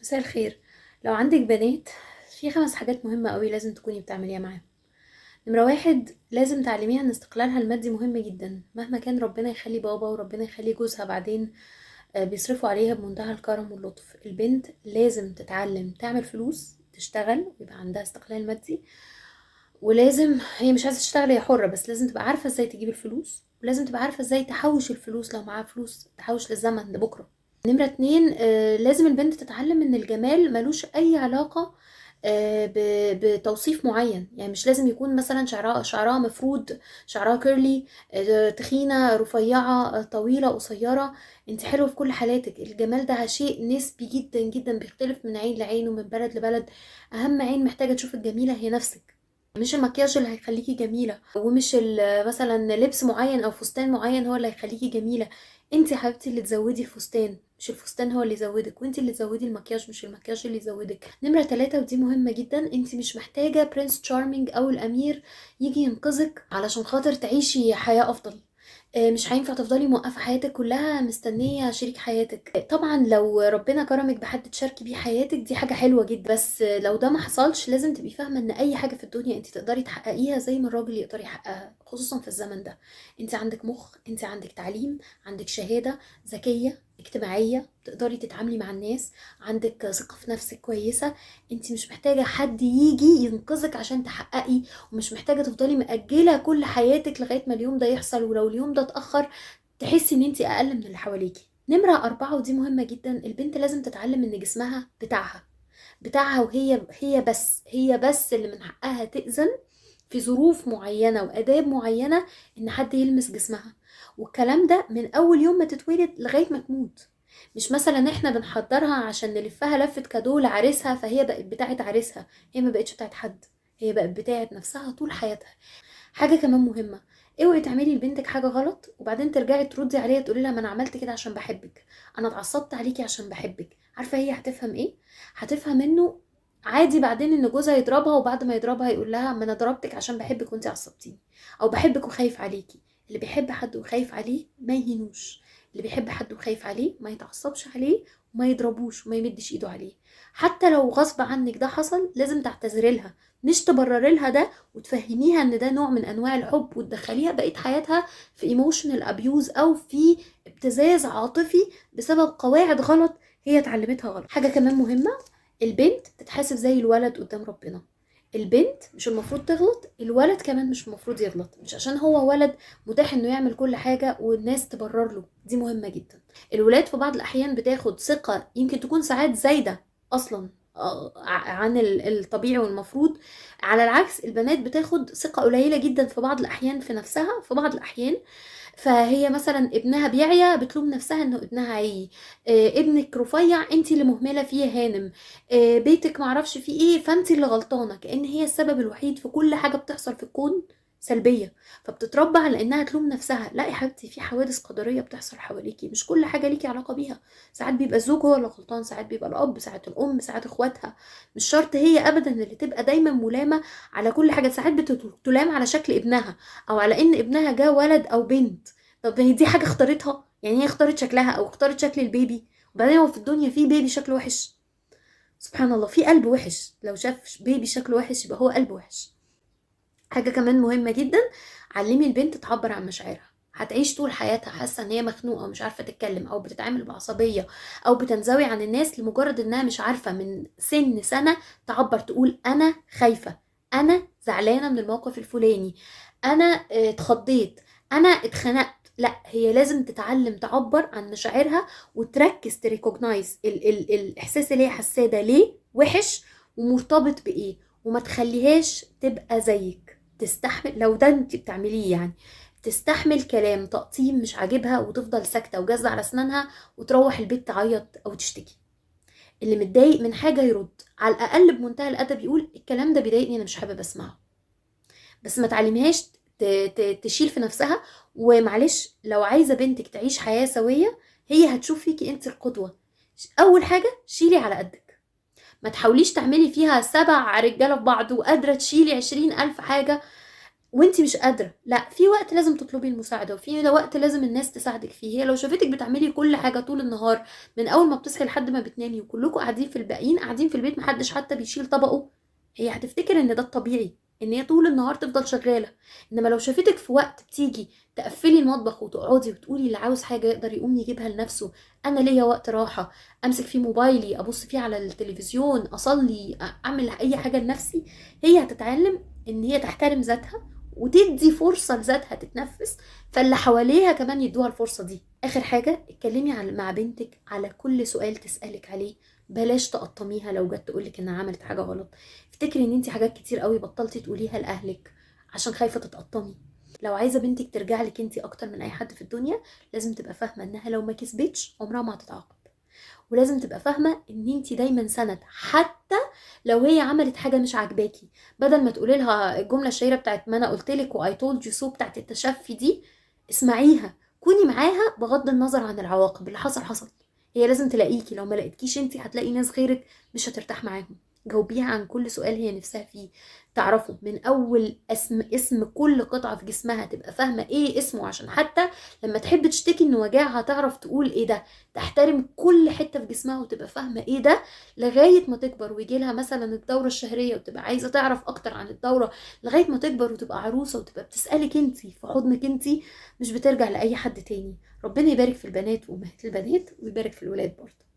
مساء الخير. لو عندك بنات، في 5 حاجات مهمة قوي لازم تكوني بتعمليها معاهم. نمرة 1، لازم تعلميها ان استقلالها المادي مهم جدا. مهما كان ربنا يخلي بابا وربنا يخلي جوزها بعدين بيصرفوا عليها بمنتهى الكرم واللطف. البنت لازم تتعلم تعمل فلوس، تشتغل ويبقى عندها استقلال مادي. ولازم هي مش عايزة تشتغل، هي حرة، بس لازم تبقى عارفة ازاي تجيب الفلوس، ولازم تبقى عارفة ازاي تحوش الفلوس لو معاها فلوس تحوش للزمن لبكرة. نمرة 2، لازم البنت تتعلم ان الجمال ملوش اي علاقة بتوصيف معين. يعني مش لازم يكون مثلا شعرها مفرود، شعرها كيرلي، تخينة رفيعة، طويلة قصيرة. انت حلوة في كل حالاتك. الجمال ده شيء نسبي جدا جدا، بيختلف من عين لعين ومن بلد لبلد. اهم عين محتاجة تشوف الجميلة هي نفسك، مش المكياج اللي هيخليكي جميلة، ومش مثلا لبس معين او فستان معين هو اللي هيخليكي جميلة. انت يا حبيبتي اللي تزودي الفستان، مش الفستان هو اللي يزودك، وانت اللي تزودي المكياج مش المكياج اللي يزودك. نمرة 3، ودي مهمة جدا، انت مش محتاجة برنس تشارمينج او الامير يجي ينقذك علشان خاطر تعيشي حياة افضل. مش هينفع تفضلي موقفة حياتك كلها مستنية شريك حياتك. طبعا لو ربنا كرمك بحد تشاركي بيه حياتك دي حاجة حلوة جدا، بس لو ده ما حصلش لازم تبقي فاهمة ان اي حاجة في الدنيا انت تقدري تحققيها زي ما الراجل يقدر يحققها، خصوصا في الزمن ده. انت عندك مخ، انت عندك تعليم، عندك شهادة، ذكية، اجتماعية، تقدري تتعاملي مع الناس، عندك ثقة في نفسك كويسة. انت مش محتاجة حد يجي ينقذك عشان تحققي، ومش محتاجة تفضلي مأجلة كل حياتك لغاية ما اليوم ده يحصل، ولو اليوم ده اتأخر تحسي ان انتي اقل من اللي حواليكي. نمرة 4، ودي مهمة جدا، البنت لازم تتعلم ان جسمها بتاعها، وهي بس اللي من حقها تأذن في ظروف معينة وآداب معينة ان حد يلمس جسمها. والكلام ده من اول يوم ما تتولد لغاية ما تموت. مش مثلا احنا بنحضرها عشان نلفها لفة كادو لعريسها فهي بقت بتاعت عريسها، هي ما بقتش بتاعت حد، هي بقت بتاعت نفسها طول حياتها. حاجه كمان مهمه، اوعي تعملي لبنتك حاجه غلط وبعدين ترجعي تردي عليها تقولي لها ما انا عملت كده عشان بحبك، انا اتعصبت عليكي عشان بحبك. عارفه هي هتفهم ايه؟ هتفهم انه عادي بعدين ان جوزها يضربها، وبعد ما يضربها يقول لها ما انا ضربتك عشان بحبك وانت عصبتيني، او بحبك وخايف عليكي. اللي بيحب حد وخايف عليه ما يهينوش، اللي بيحب حد وخايف عليه ما يتعصبش عليه وما يضربوش وما يمدش ايده عليه. حتى لو غصب عنك ده حصل لازم تعتذري لها، مش تبرري لها ده وتفهميها ان ده نوع من انواع الحب وتدخليها بقية حياتها في ايموشنال ابيوز او في ابتزاز عاطفي بسبب قواعد غلط هي اتعلمتها غلط. حاجة كمان مهمة، البنت تتحاسب زي الولد قدام ربنا. البنت مش المفروض تغلط، الولد كمان مش المفروض يغلط. مش عشان هو ولد متاح انه يعمل كل حاجة والناس تبرر له، دي مهمة جدا. الولاد في بعض الاحيان بتاخد ثقة يمكن تكون ساعات زايدة اصلا عن الطبيعي والمفروض. على العكس البنات بتاخد ثقة قليلة جدا في بعض الأحيان في نفسها، في بعض الأحيان. فهي مثلا ابنها بيعيا بتلوم نفسها انه ابنها عي. ابنك رفيع انت اللي مهملة فيه يا هانم. بيتك معرفش فيه ايه فانت اللي غلطانة، كأن هي السبب الوحيد في كل حاجة بتحصل في الكون سلبية. فبتتربى على انها تلوم نفسها. لا يا حبيبتي، في حوادث قدرية بتحصل حواليكي مش كل حاجة ليكي علاقة بيها. ساعات بيبقى الزوج هو اللي غلطان، ساعات بيبقى الاب، ساعات الام، ساعات اخواتها. مش شرط هي ابدا اللي تبقى دايما ملامة على كل حاجة. ساعات بتلام على شكل ابنها او على ان ابنها جه ولد او بنت. طب هي دي حاجة اختارتها؟ يعني هي اختارت شكلها او اختارت شكل البيبي؟ وبعدين هو في الدنيا في بيبي شكله وحش؟ سبحان الله، في قلب وحش لو شاف بيبي شكله وحش يبقى هو قلب وحش. حاجة كمان مهمة جدا، علمي البنت تعبر عن مشاعرها. هتعيش طول حياتها حاسة ان هي مخنوقة ومش عارفة تتكلم او بتتعامل بعصبية او بتنزوي عن الناس لمجرد انها مش عارفة من سن سنة تعبر، تقول انا خايفة، انا زعلانة من الموقف الفلاني، انا اتخضيت، انا اتخنقت. لا، هي لازم تتعلم تعبر عن مشاعرها وتركز تريكوجنايز الاحساس اللي هي حاساه ده ليه وحش ومرتبط بايه، وما تخليهاش تبقى زيك. تستحمل لو ده انت بتعمليه يعني، تستحمل كلام تقطيم مش عاجبها وتفضل ساكتة وجازة على اسنانها وتروح البيت تعيط او تشتكي. اللي متضايق من حاجة يرد على الاقل بمنتهى الادب، يقول الكلام ده بيضايقني انا مش حابب اسمعه. بس ما تعلميهاش تشيل في نفسها. ومعلش لو عايزة بنتك تعيش حياة سوية هي هتشوف فيكي انت القدوة. اول حاجة شيلي على قدك، ما تحاوليش تعملي فيها 7 رجالة في بعض وقادرة تشيلي 20,000 حاجة. وانت مش قادره، لا، في وقت لازم تطلبي المساعده، وفي وقت لازم الناس تساعدك فيه. هي لو شافتك بتعملي كل حاجه طول النهار من اول ما بتصحي لحد ما بتنامي، وكلكم قاعدين في الباقيين قاعدين في البيت محدش حتى بيشيل طبقه، هي هتفتكر ان ده الطبيعي، ان هي طول النهار تفضل شغاله. انما لو شافتك في وقت بتيجي تقفلي المطبخ وتقعدي وتقولي اللي عاوز حاجه يقدر يقوم يجيبها لنفسه، انا ليا وقت راحه امسك فيه موبايلي، ابص فيه على التلفزيون، اصلي، اعمل اي حاجه لنفسي، هي هتتعلم ان هي تحترم ذاتها وتدي فرصة لذاتها تتنفس، فاللي حواليها كمان يدوها الفرصة دي. اخر حاجة، اتكلمي مع بنتك على كل سؤال تسألك عليه، بلاش تقطميها لو جت تقولك انها عملت حاجة غلط. افتكري ان انت حاجات كتير قوي بطلتي تقوليها لأهلك عشان خايفة تتقطمي. لو عايزة بنتك ترجع لك انت اكتر من اي حد في الدنيا، لازم تبقى فاهمة انها لو ما كسبتش عمرها ما هتتعاقب، ولازم تبقى فاهمه ان انت دايما سند حتى لو هي عملت حاجه مش عاجباكي. بدل ما تقولي لها الجمله الشهيره بتاعت ما انا قلت لك واي تولد يو سو بتاعت التشفي دي، اسمعيها، كوني معاها بغض النظر عن العواقب، اللي حصل حصل. هي لازم تلاقيكي، لو ما لقيتكيش انت هتلاقي ناس غيرك مش هترتاح معاهم. جاوبيها عن كل سؤال هي نفسها فيه، تعرفوا من اول اسم كل قطعه في جسمها، تبقى فاهمه ايه اسمه، عشان حتى لما تحب تشتكي ان وجعها تعرف تقول ايه ده، تحترم كل حتة في جسمها وتبقى فاهمة ايه ده، لغاية ما تكبر ويجي لها مثلا الدورة الشهرية وتبقى عايزة تعرف اكتر عن الدورة، لغاية ما تكبر وتبقى عروسة وتبقى بتسألك انتي في حضنك انتي، مش بترجع لأي حد تاني. ربنا يبارك في البنات وأمهات البنات ويبارك في الولاد برضه.